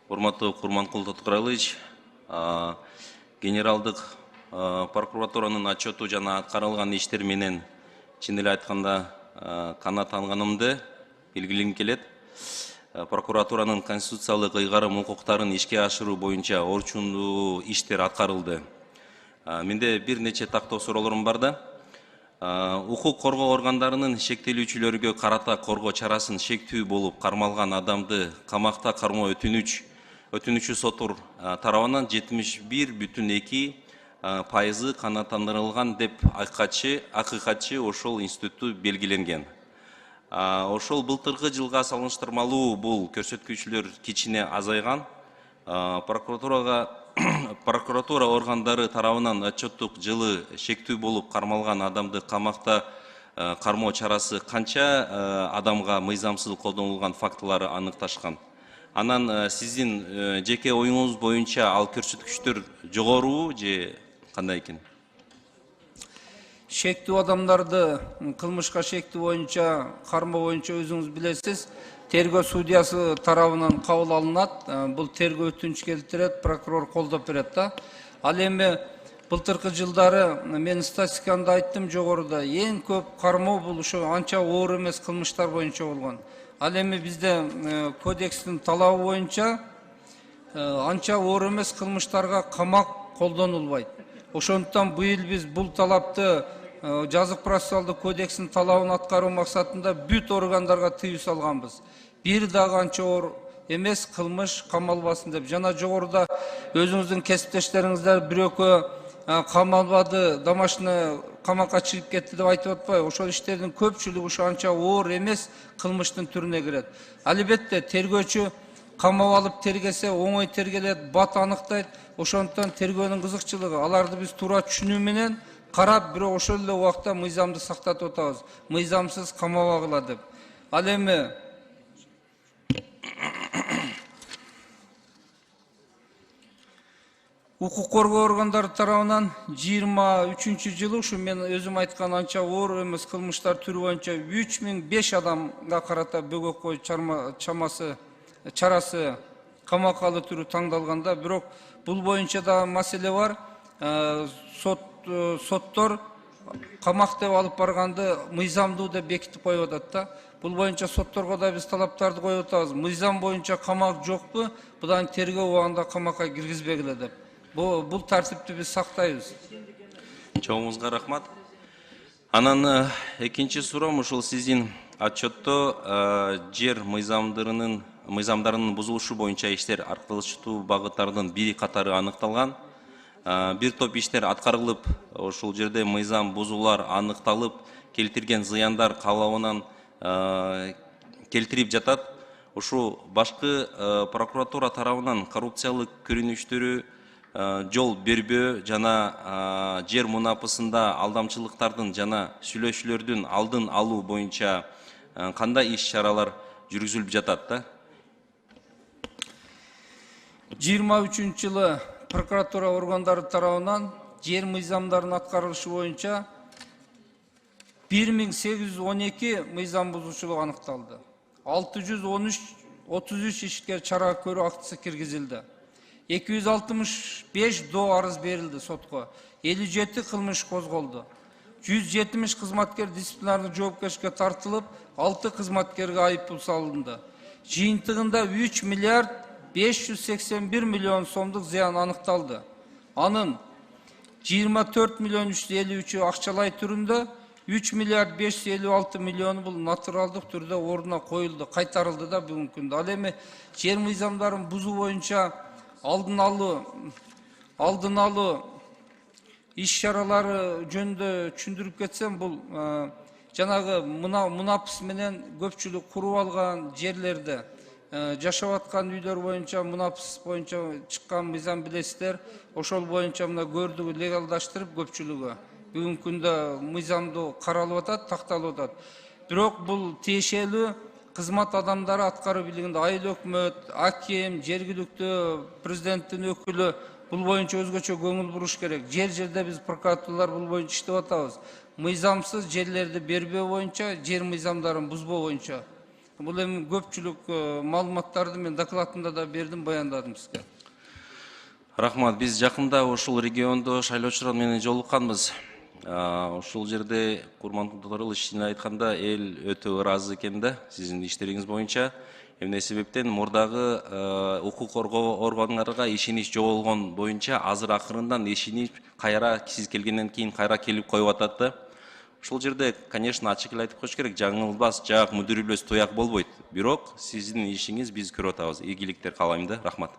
Урматтуу Курманкул Тоткуралыч, генералдык прокуратуранын отчету жана аткарылган иштер менен чын эле айтканда канааттанганымды белгилегим келет. Прокуратуранын конституциялык ыйгарым укуктарын ишке ашыруу боюнча орчундуу иштер аткарылды. Менде бир нече тактоо суроолорум бар да. Укук коргоо органдарынын шектелүүчүлөргө карата коргоо чарасын шектүү болуп кармалган адамды камакта кармоо өтүнүчү сотур тарабынан 71,2% канааттандырылган деп акыйкатчы ошол институту белгиленген. Ошол былтыркы жылга салыштырмалуу бул көрсөткүчүлөр кичине азайган. Прокуратура органдары тарабынан отчеттук жылы шектүү болуп кармалган адамды камакта кармоо чарасы канча адамга мыйзамсыз колдонулган фактылары аныкташкан. Анан сиздин жеке оюңуз боюнча ал көрсөткүчтөр жогору же кандай экен? Шектүү адамдарды кылмышка шектүү боюнча кармоо боюнча өзүңүз билесиз, тергөө судьясы тарабынан кабыл алынат. Бул тергөө өтүнүч келтирет, прокурор колдоп берет да. Ал эми былтыркы жылдары мен статистикамда айттым жогоруда, эң көп кармоо бул ошо анча оор эмес кылмыштар боюнча болгон. Ал эми бизде кодекстин талабы боюнча анча оор эмес кылмыштарга камак колдонулбайт. Ошондуктан быйыл биз бул талапты жазык процессуалдык кодекстин талабын аткаруу максатында бүт органдарга тыюу салганбыз. Бир дагы анча оор эмес кылмыш камалбасын деп. Жана жогоруда өзүңүздүн кесиптештериңиздер бирөкө камалбады, домашний камакка чыгып кетти деп айтып атпайбы? Ошол иштердин көпчүлүгү ошо анча оор эмес кылмыштын түрүнө кирет. Албетте тергөөчү камап алып тергесе, оңой тергелет, бат аныктайт. Ошондуктан тергөөнүн кызыкчылыгы, аларды биз туура түшүнүү менен карап, бирок ошол эле убакта мыйзамды сактатып атабыз. Мыйзамсыз камабагыла деп. Ал эми укук коргоо органдары тарабынан 23-жылы ушу мен өзүм айткан анча оор эмес кылмыштар түрү боюнча 3005 адамга карата бөгөк кою чарасы камакка алуу түрү таңдалганда, бирок бул боюнча да маселе бар. Соттор камак деп алып барганды мыйзамдуу деп бекитип коюп атат да. Бул боюнча сотторго да биз талаптарды коюп атабыз. Мыйзам боюнча камак жокпу? Будан тергөө убагында камакка киргизбегиле деп. Бул тартипти биз сактайбыз. Чоңуңузга рахмат. Анан экинчи суроом ушул сиздин отчетто жер мыйзамдарынын бузулушу боюнча иштер аркылыштуу багыттардын бири катары аныкталган. Бир топ иштер аткарылып, ошол жерде мыйзам бузуулар аныкталып, келтирген зыяндар калабынан келтирип жатат. Ушу башкы прокуратура тарабынан коррупциялык көрүнүштөрү, жол бербөө жана жер мунапысында алдамчылыктардын жана сүйлөшүүлөрдүн алдын алуу боюнча кандай иш чаралар жүргүзүлүп жатат да? 23-жылы прокуратура органдары тарабынан жер мыйзамдарын аткарылышы боюнча 1812 мыйзам бузуучулук аныкталды. 633 ишкер чара көрүү актысы киргизилди. 265 доо арыз берилди сотко. 57 кылмыш козголду. 170 кызматкер дисциплинардык жоопкерчиликке тартылып, 6 кызматкерге айыппул салынды. Жыйынтыгында 3 миллиард 581 миллион сомдук зыян аныкталды. Анын 24 миллион 353 акчалай түрүндө, 3 миллиард 556 миллиону бул натуралдык түрдө ордуна коюлду, кайтарылды да бүгүнкү күндө. Ал эми жер мыйзамдарын бузуу боюнча алдын алуу иш чаралары жөнүндө түшүндүрүп кетсем, бул жанагы мунапыс менен көпчүлүк куруп алган жерлерде жашап аткан үйлөр боюнча мунапыс боюнча чыккан мыйзам билесиздер. Ошол боюнча мына көрдүгү легалдаштырып көпчүлүгү бүгүнкү күндө мыйзамдуу каралып атат, такталып атат. Бирок бул тиешелүү кызмат адамдары аткаруу бийлигинде айыл өкмөт, аким, жергиликтүү президенттин өкүлү бул боюнча өзгөчө көңүл буруш керек. Жерде биз прокуратуралар бул боюнча иштеп атабыз. Мыйзамсыз жерлерди бербөө боюнча, жер мыйзамдарын бузбоо боюнча. Бул эми көпчүлүк маалыматтарды мен докладымда да бердим, баяндадым сизге. Рахмат, биз жакында ушул региондо шайлоочулар менен жолукканбыз. Ушул жерде Курмантау ишине айтканда эл өтө ыраазы экен да сиздин иштериңиз боюнча. Эмне себептен мурдагы укук коргоо органдарга ишенич жоголгон боюнча азыр акырындан ишенип кайра сиз келгенден кийин кайра келип коюп атат да. Ушул жерде, конечно, ачык эле айтып коюш керек, жаңылбас, жаак мүдүрүлбөс туяк болбойт. Бирок сиздин ишиңиз биз көрүп атабыз. Ийгиликтер каалайм да. Рахмат.